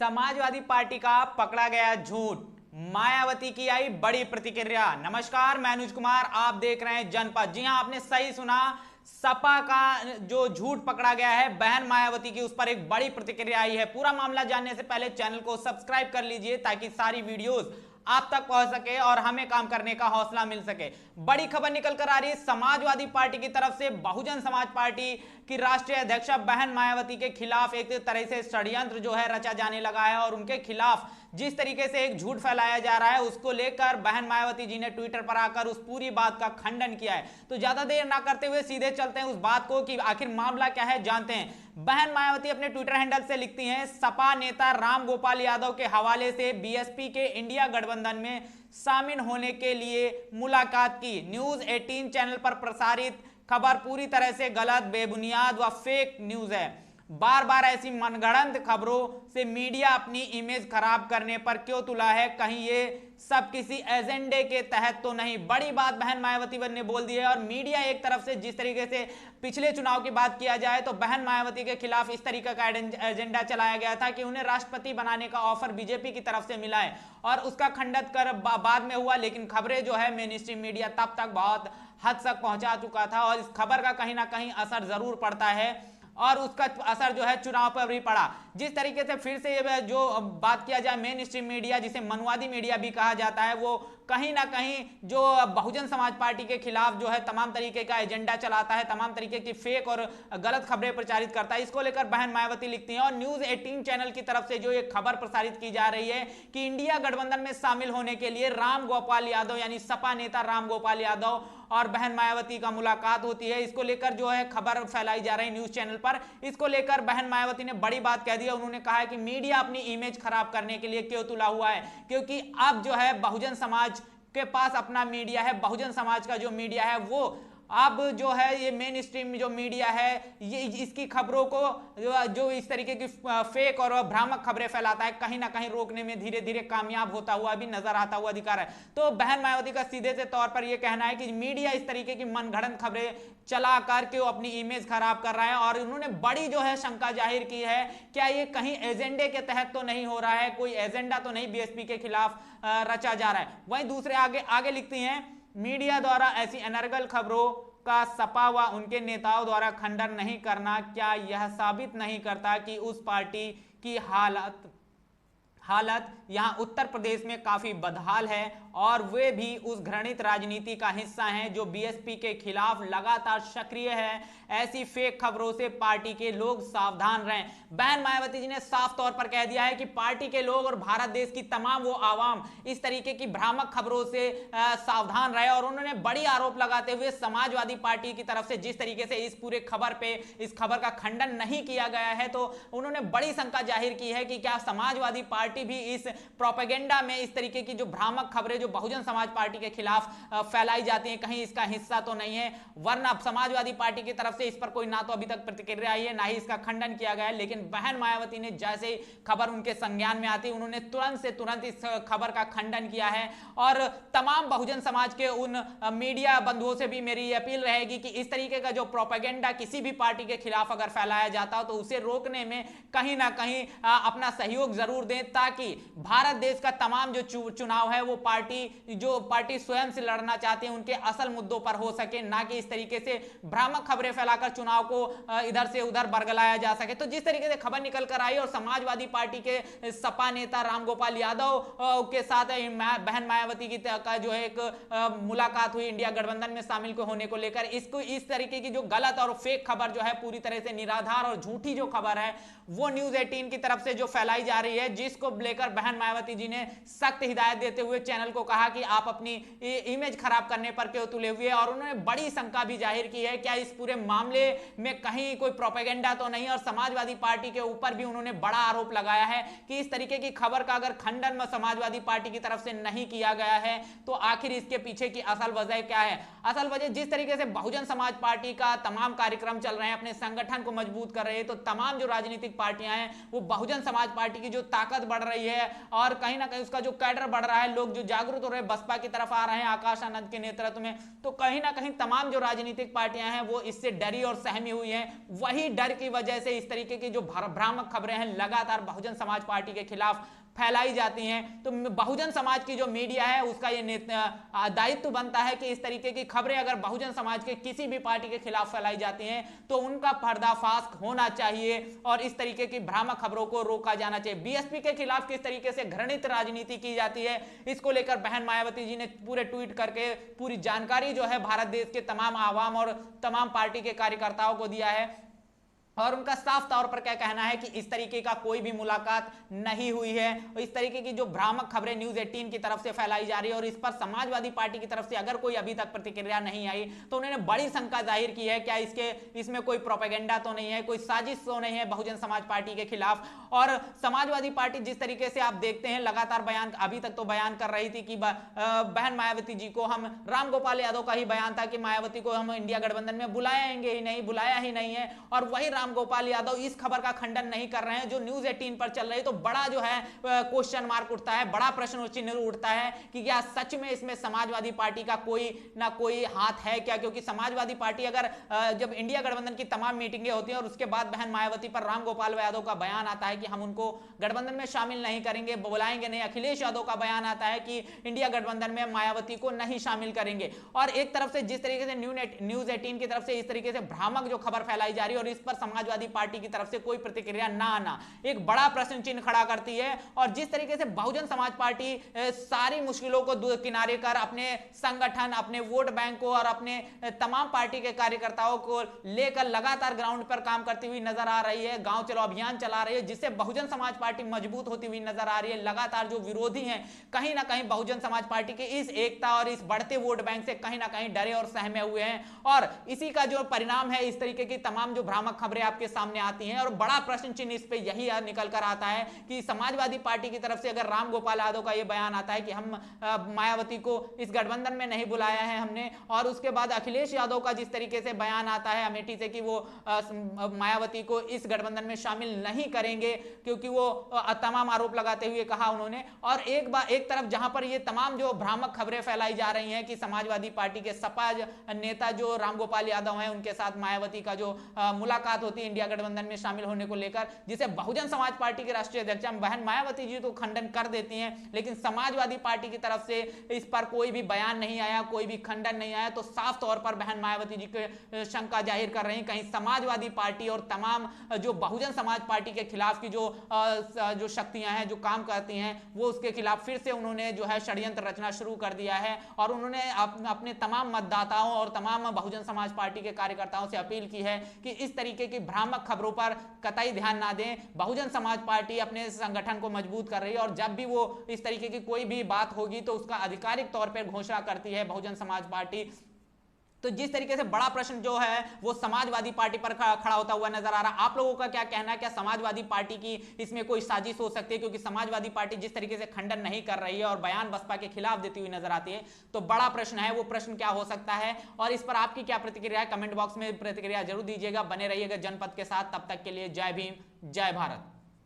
Samajwadi party का पकड़ा गया झूठ, मायावती की आई बड़ी प्रतिक्रिया। नमस्कार, मैं अनुज कुमार, आप देख रहे हैं जनपद। जी हां, आपने सही सुना। सपा का जो झूठ पकड़ा गया है बहन मायावती की, उस पर एक बड़ी प्रतिक्रिया आई है। पूरा मामला जानने से पहले चैनल को सब्सक्राइब कर लीजिए ताकि सारी वीडियोस आप तक पहुंच सके और हमें काम करने का हौसला मिल सके। बड़ी खबर निकल कर आ रही है समाजवादी पार्टी की तरफ से। बहुजन समाज पार्टी की राष्ट्रीय अध्यक्षा बहन मायावती के खिलाफ एक तरह से षड्यंत्र जो है रचा जाने लगा है और उनके खिलाफ जिस तरीके से एक झूठ फैलाया जा रहा है उसको लेकर बहन मायावती जी ने ट्विटर पर आकर उस पूरी बात का खंडन किया है। तो ज्यादा देर ना करते हुए सीधे चलते हैं उस बात को कि आखिर मामला क्या है, जानते हैं। बहन मायावती अपने ट्विटर हैंडल से लिखती हैं, सपा नेता राम गोपाल यादव के हवाले से बीएसपी के इंडिया गठबंधन में शामिल होने के लिए मुलाकात की। न्यूज 18 चैनल पर प्रसारित खबर पूरी तरह से गलत, बेबुनियाद व फेक न्यूज है। बार बार ऐसी मनगढ़ंत खबरों से मीडिया अपनी इमेज खराब करने पर क्यों तुला है? कहीं ये सब किसी एजेंडे के तहत तो नहीं? बड़ी बात बहन मायावती ने बोल दी है। और मीडिया एक तरफ से जिस तरीके से पिछले चुनाव की बात किया जाए तो बहन मायावती के खिलाफ इस तरीके का एजेंडा चलाया गया था कि उन्हें राष्ट्रपति बनाने का ऑफर बीजेपी की तरफ से मिला है और उसका खंडन कर बाद में हुआ। लेकिन खबरें जो है मेन स्ट्रीम मीडिया तब तक बहुत हद तक पहुंचा चुका था और इस खबर का कहीं ना कहीं असर जरूर पड़ता है और उसका असर जो है चुनाव पर भी पड़ा। जिस तरीके से फिर से ये जो बात किया जाए मेन स्ट्रीम मीडिया, जिसे मनवादी मीडिया भी कहा जाता है, वो कहीं ना कहीं जो बहुजन समाज पार्टी के खिलाफ जो है तमाम तरीके का एजेंडा चलाता है, तमाम तरीके की फेक और गलत खबरें प्रचारित करता है। इसको लेकर बहन मायावती लिखती हैं और न्यूज 18 चैनल की तरफ से जो एक खबर प्रसारित की जा रही है कि इंडिया गठबंधन में शामिल होने के लिए राम गोपाल यादव यानी सपा नेता राम गोपाल यादव और बहन मायावती का मुलाकात होती है। इसको लेकर जो है खबर फैलाई जा रही है न्यूज चैनल पर। इसको लेकर बहन मायावती ने बड़ी बात कह दी है। उन्होंने कहा है कि मीडिया अपनी इमेज खराब करने के लिए क्यों तुला हुआ है, क्योंकि अब जो है बहुजन समाज के पास अपना मीडिया है। बहुजन समाज का जो मीडिया है वो अब जो है ये मेन स्ट्रीम जो मीडिया है ये इसकी खबरों को जो इस तरीके की फेक और भ्रामक खबरें फैलाता है कहीं ना कहीं रोकने में धीरे धीरे कामयाब होता हुआ भी नजर आता हुआ दिखा रहा है। तो बहन मायावती का सीधे से तौर पर यह कहना है कि मीडिया इस तरीके की मनगढ़ंत खबरें चला करके वो अपनी इमेज खराब कर रहा है और उन्होंने बड़ी जो है शंका जाहिर की है, क्या ये कहीं एजेंडे के तहत तो नहीं हो रहा है, कोई एजेंडा तो नहीं बीएसपी के खिलाफ रचा जा रहा है। वहीं दूसरे आगे लिखती हैं, मीडिया द्वारा ऐसी अनर्गल खबरों का सपा व उनके नेताओं द्वारा खंडन नहीं करना क्या यह साबित नहीं करता कि उस पार्टी की हालत यहां उत्तर प्रदेश में काफी बदहाल है और वे भी उस घृणित राजनीति का हिस्सा हैं जो बीएसपी के खिलाफ लगातार सक्रिय है। ऐसी फेक खबरों से पार्टी के लोग सावधान रहें। बहन मायावती जी ने साफ तौर पर कह दिया है कि पार्टी के लोग और भारत देश की तमाम वो आवाम इस तरीके की भ्रामक खबरों से सावधान रहे और उन्होंने बड़ी आरोप लगाते हुए समाजवादी पार्टी की तरफ से जिस तरीके से इस पूरे खबर पे इस खबर का खंडन नहीं किया गया है तो उन्होंने बड़ी शंका जाहिर की है कि क्या समाजवादी पार्टी भी इस प्रोपेगेंडा में इस तरीके की जो भ्रामक खबरें जो बहुजन समाज पार्टी के खिलाफ फैलाई जाती हैं कहीं इसका हिस्सा तो नहीं है। वरना समाजवादी पार्टी की तरफ से इस पर कोई ना तो अभी तक प्रतिक्रिया आई है ना ही इसका खंडन किया गया है। लेकिन बहन मायावती ने जैसे ही खबर उनके संज्ञान में आती उन्होंने तुरंत से तुरंत इस खबर का खंडन किया है और तमाम बहुजन समाज के उन मीडिया बंधुओं से भी मेरी अपील रहेगी कि इस तरीके का जो प्रोपेगेंडा किसी भी पार्टी के खिलाफ अगर फैलाया जाता हो तो उसे रोकने में कहीं ना कहीं अपना सहयोग जरूर दें ताकि भारत देश का तमाम जो चुनाव है वो पार्टी स्वयं से लड़ना चाहती है उनके असल मुद्दों पर हो सके, ना कि इस तरीके से भ्रामक खबरें फैलाकर चुनाव को इधर से उधर बरगलाया जा सके। तो जिस तरीके से खबर निकल कर आई और समाजवादी पार्टी के सपा नेता रामगोपाल यादव के साथ बहन मायावती की का जो है एक मुलाकात हुई इंडिया गठबंधन में शामिल होने को लेकर, इसको इस तरीके की जो गलत और फेक खबर जो है पूरी तरह से निराधार और झूठी जो खबर है वो न्यूज 18 की तरफ से जो फैलाई जा रही है, जिसको लेकर बहन मायावती जी ने सख्त हिदायत देते हुए चैनल को कहा कि आप अपनी इमेज खराब करने पर क्यों तुले हुए। और उन्होंने बड़ी शंका भी जाहिर की है क्या इस पूरे मामले में कहीं कोई प्रोपेगेंडा तो नहीं। और समाजवादी पार्टी के ऊपर भी उन्होंने बड़ा आरोप लगाया है कि इस तरीके की खबर का अगर खंडन में समाजवादी पार्टी की तरफ से नहीं किया गया है तो आखिर इसके पीछे की असल वजह क्या है। असल वजह जिस तरीके से बहुजन समाज पार्टी का तमाम कार्यक्रम चल रहे हैं, अपने संगठन को मजबूत कर रहे हैं, तो तमाम जो राजनीतिक पार्टियां हैं वो बहुजन समाज पार्टी की जो ताकत बढ़ रही है और कहीं ना कहीं उसका जो कैडर बढ़ रहा है, लोग जो जागरूक हो रहे हैं बसपा की तरफ आ रहे हैं आकाश आनंद के नेतृत्व में, तो कहीं ना कहीं तमाम जो राजनीतिक पार्टियां हैं वो इससे डरी और सहमी हुई हैं। वही डर की वजह से इस तरीके की जो भ्रामक खबरें हैं लगातार बहुजन समाज पार्टी के खिलाफ फैलाई जाती हैं। तो बहुजन समाज की जो मीडिया है उसका ये दायित्व बनता है कि इस तरीके की खबरें अगर बहुजन समाज के किसी भी पार्टी के खिलाफ फैलाई जाती हैं तो उनका पर्दाफाश होना चाहिए और इस तरीके की भ्रामक खबरों को रोका जाना चाहिए। बीएसपी के खिलाफ किस तरीके से घृणित राजनीति की जाती है, इसको लेकर बहन मायावती जी ने पूरे ट्वीट करके पूरी जानकारी जो है भारत देश के तमाम आवाम और तमाम पार्टी के कार्यकर्ताओं को दिया है और उनका साफ तौर पर क्या कहना है कि इस तरीके का कोई भी मुलाकात नहीं हुई है। और इस तरीके की जो भ्रामक खबरें न्यूज 18 की तरफ से फैलाई जा रही है और इस पर समाजवादी पार्टी की तरफ से अगर कोई अभी तक प्रतिक्रिया नहीं आई तो उन्होंने बड़ी शंका जाहिर की है क्या इसमें कोई प्रोपेगेंडा तो नहीं है, कोई साजिश तो नहीं है बहुजन समाज पार्टी के खिलाफ। और समाजवादी पार्टी जिस तरीके से आप देखते हैं लगातार बयान अभी तक तो बयान कर रही थी कि बहन मायावती जी को हम रामगोपाल यादव का ही बयान था कि मायावती को हम इंडिया गठबंधन में बुलाएंगे ही नहीं, बुलाया ही नहीं है। और वही रामगोपाल यादव इस खबर का खंडन नहीं कर रहे हैं जो न्यूज 18 पर चल रही है। तो बड़ा जो है क्वेश्चन मार्क उठता है, बड़ा प्रश्न चिन्ह उठता है कि क्या सच में इसमें समाजवादी पार्टी का कोई ना कोई हाथ है क्या? क्योंकि समाजवादी पार्टी अगर जब इंडिया गठबंधन की तमाम मीटिंगें होती हैं और उसके बाद बहन मायावती पर रामगोपाल यादव का बयान आता है कि हम उनको गठबंधन में शामिल नहीं करेंगे, बुलाएंगे नहीं, अखिलेश यादव का बयान आता है कि इंडिया गठबंधन में मायावती को नहीं शामिल करेंगे। और एक तरफ से जिस तरीके से न्यूज 18 की तरफ से इस तरीके से भ्रामक जो खबर फैलाई जा रही है और इस पर समाजवादी पार्टी की तरफ से कोई प्रतिक्रिया ना आना एक बड़ा प्रश्न चिन्ह खड़ा करती है। और जिस तरीके से बहुजन समाज पार्टी सारी मुश्किलों को किनारे कर अपने संगठन, अपने वोट बैंक को और अपने तमाम पार्टी के कार्यकर्ताओं को लेकर लगातार ग्राउंड पर काम करती हुई नजर आ रही है, गांव चलो अभियान चला रही है जिससे बहुजन समाज पार्टी मजबूत होती हुई नजर आ रही है। लगातार जो विरोधी हैं कहीं ना कहीं बहुजन समाज पार्टी की इस एकता और इस बढ़ते वोट बैंक से कहीं ना कहीं डरे और सहमे हुए हैं और इसी का जो परिणाम है इस तरीके की तमाम जो भ्रामक खबरें आपके सामने आती हैं। और बड़ा प्रश्न चिन्ह इस पे यही निकल कर आता है कि समाजवादी पार्टी की तरफ से अगर रामगोपाल यादव का यह बयान आता है कि हम मायावती को इस गठबंधन में नहीं बुलाया है हमने, और उसके बाद अखिलेश यादव का जिस तरीके से बयान आता है अमेठी से कि वो मायावती को इस गठबंधन में शामिल नहीं करेंगे क्योंकि वो तमाम आरोप लगाते हुए कहा उन्होंने। और एक तरफ जहां पर ये तमाम जो भ्रामक खबरें फैलाई जा रही हैं कि समाजवादी पार्टी के सपा नेता जो रामगोपाल यादव हैं उनके साथ मायावती का जो मुलाकात होती है इंडिया गठबंधन में शामिल होने को लेकर, जिसे बहुजन समाज पार्टी के राष्ट्रीय अध्यक्ष बहन मायावती जी तो खंडन कर देती हैं लेकिन समाजवादी पार्टी की तरफ से इस पर कोई भी बयान नहीं आया, कोई भी खंडन नहीं आया। तो साफ तौर पर बहन मायावती जी के शंका जाहिर कर रही हैं कहीं समाजवादी पार्टी और तमाम जो बहुजन समाज पार्टी के खिलाफ की जो शक्तियां हैं जो काम करती हैं वो उसके खिलाफ फिर से उन्होंने जो है षड्यंत्र रचना शुरू कर दिया है। और उन्होंने अपने तमाम मतदाताओं और तमाम बहुजन समाज पार्टी के कार्यकर्ताओं से अपील की है कि इस तरीके की भ्रामक खबरों पर कतई ध्यान ना दें। बहुजन समाज पार्टी अपने संगठन को मजबूत कर रही है और जब भी वो इस तरीके की कोई भी बात होगी तो उसका आधिकारिक तौर पर घोषणा करती है बहुजन समाज पार्टी। तो जिस तरीके से बड़ा प्रश्न जो है वो समाजवादी पार्टी पर खड़ा होता हुआ नजर आ रहा है। आप लोगों का क्या कहना है, क्या समाजवादी पार्टी की इसमें कोई साजिश हो सकती है? क्योंकि समाजवादी पार्टी जिस तरीके से खंडन नहीं कर रही है और बयान बसपा के खिलाफ देती हुई नजर आती है तो बड़ा प्रश्न है, वो प्रश्न क्या हो सकता है और इस पर आपकी क्या प्रतिक्रिया है? कमेंट बॉक्स में प्रतिक्रिया जरूर दीजिएगा। बने रहिएगा जनपद के साथ, तब तक के लिए जय भीम, जय भारत।